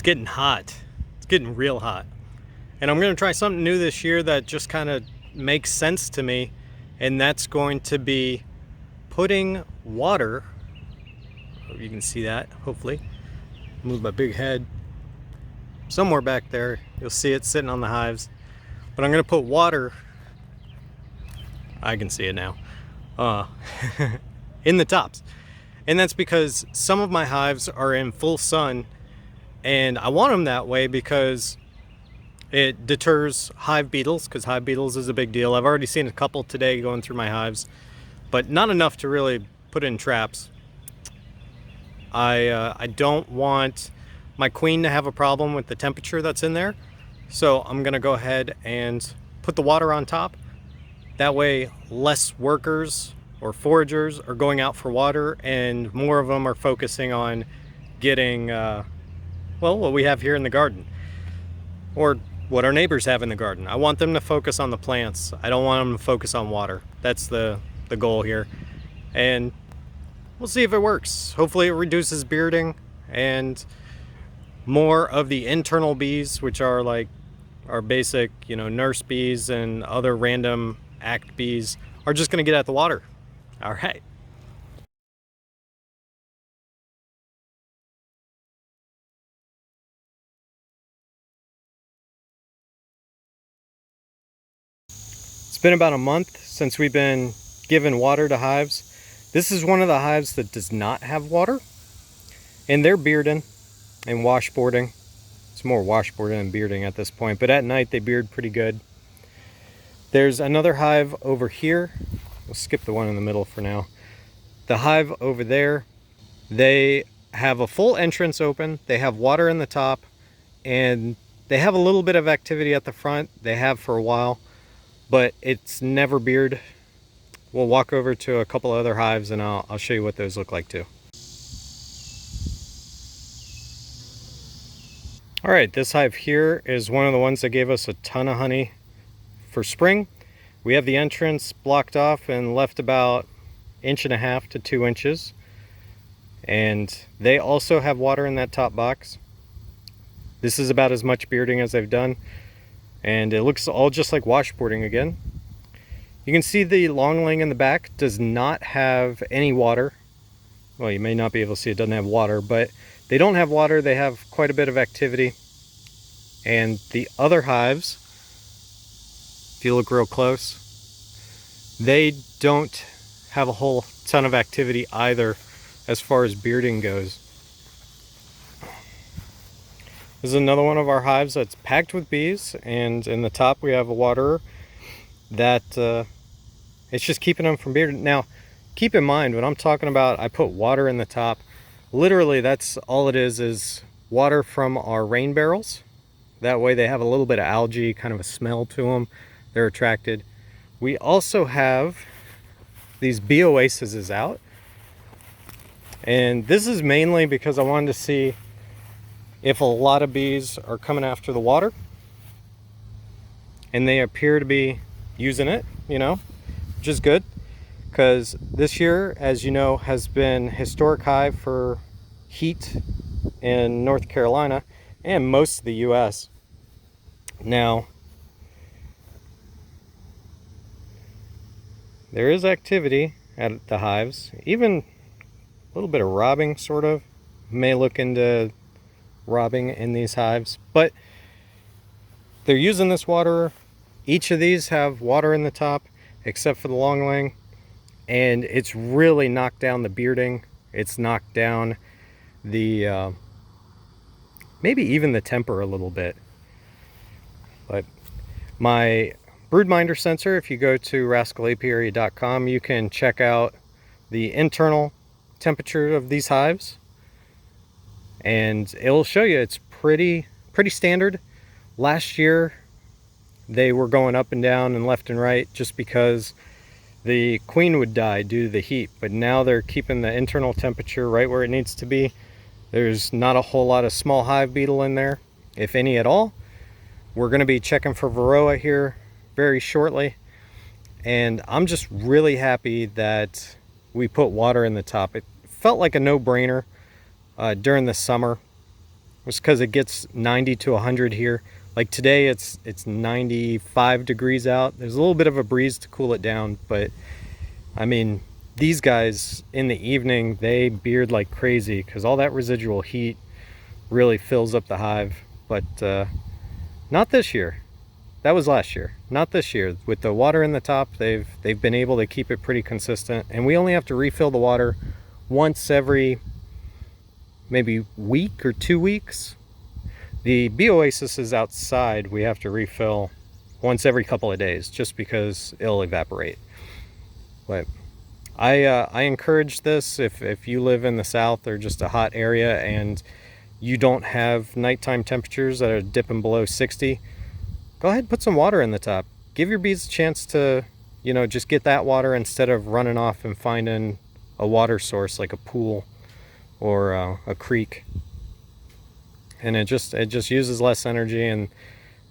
getting hot. It's getting real hot. And I'm going to try something new this year that just kind of makes sense to me. And that's going to be putting water. Hope you can see that, hopefully. Move my big head. Somewhere back there, you'll see it sitting on the hives. But I'm going to put water. I can see it now. In the tops. And that's because some of my hives are in full sun, and I want them that way because it deters hive beetles, because hive beetles is a big deal. I've already seen a couple today going through my hives, but not enough to really put in traps. I don't want my queen to have a problem with the temperature that's in there, so I'm gonna go ahead and put the water on top. That way less workers or foragers are going out for water, and more of them are focusing on getting well, what we have here in the garden, or what our neighbors have in the garden. I want them to focus on the plants. I don't want them to focus on water. That's the goal here, and we'll see if it works. Hopefully it reduces bearding, and more of the internal bees, which are like our basic, nurse bees and other random act bees, are just going to get at the water. All right. It's been about a month since we've been giving water to hives. This is one of the hives that does not have water, and they're bearding and washboarding. It's more washboarding than bearding at this point, but at night they beard pretty good. There's another hive over here. We'll skip the one in the middle for now. The hive over there, they have a full entrance open. They have water in the top, and they have a little bit of activity at the front. They have for a while, but it's never beard. We'll walk over to a couple other hives and I'll show you what those look like too. All right, this hive here is one of the ones that gave us a ton of honey for spring. We have the entrance blocked off and left about 1.5 to 2 inches. And they also have water in that top box. This is about as much bearding as they've done. And it looks all just like washboarding again. You can see the longling in the back does not have any water. Well, you may not be able to see it doesn't have water, but they don't have water. They have quite a bit of activity. And the other hives, if you look real close, they don't have a whole ton of activity either as far as bearding goes. This is another one of our hives that's packed with bees, and in the top we have a waterer that it's just keeping them from bearding. Now, keep in mind, when I'm talking about I put water in the top, literally that's all it is water from our rain barrels. That way they have a little bit of algae, kind of a smell to them. They're attracted. We also have these bee oases out. And this is mainly because I wanted to see if a lot of bees are coming after the water. And they appear to be using it, which is good. Because this year, as you know, has been historic high for heat in North Carolina and most of the US. Now, there is activity at the hives, even a little bit of robbing, sort of. May look into robbing in these hives, but they're using this water. Each of these have water in the top, except for the longling, and it's really knocked down the bearding. It's knocked down the maybe even the temper a little bit. But my broodminder sensor, if you go to rascalapiary.com, you can check out the internal temperature of these hives, and it'll show you it's pretty standard. Last year they were going up and down and left and right just because the queen would die due to the heat, but now they're keeping the internal temperature right where it needs to be. There's not a whole lot of small hive beetle in there, if any at all. We're going to be checking for varroa here very shortly, and I'm just really happy that we put water in the top. It felt like a no-brainer during the summer Just because it gets 90 to 100 here. Like today it's 95 degrees out. There's a little bit of a breeze to cool it down, but I mean, these guys in the evening, they beard like crazy because all that residual heat really fills up the hive. But not this year. That was last year, not this year. With the water in the top, they've been able to keep it pretty consistent, and we only have to refill the water once every maybe week or 2 weeks. The bee oasis is outside. We have to refill once every couple of days just because it'll evaporate. But I encourage this if you live in the south or just a hot area and you don't have nighttime temperatures that are dipping below 60. Go ahead and put some water in the top. Give your bees a chance to, you know, just get that water instead of running off and finding a water source like a pool or a creek. And it just uses less energy, and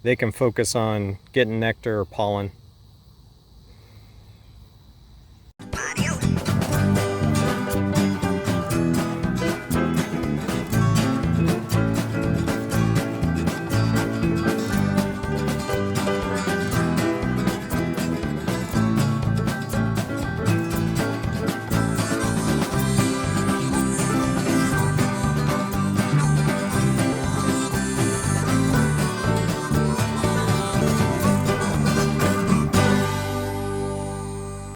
they can focus on getting nectar or pollen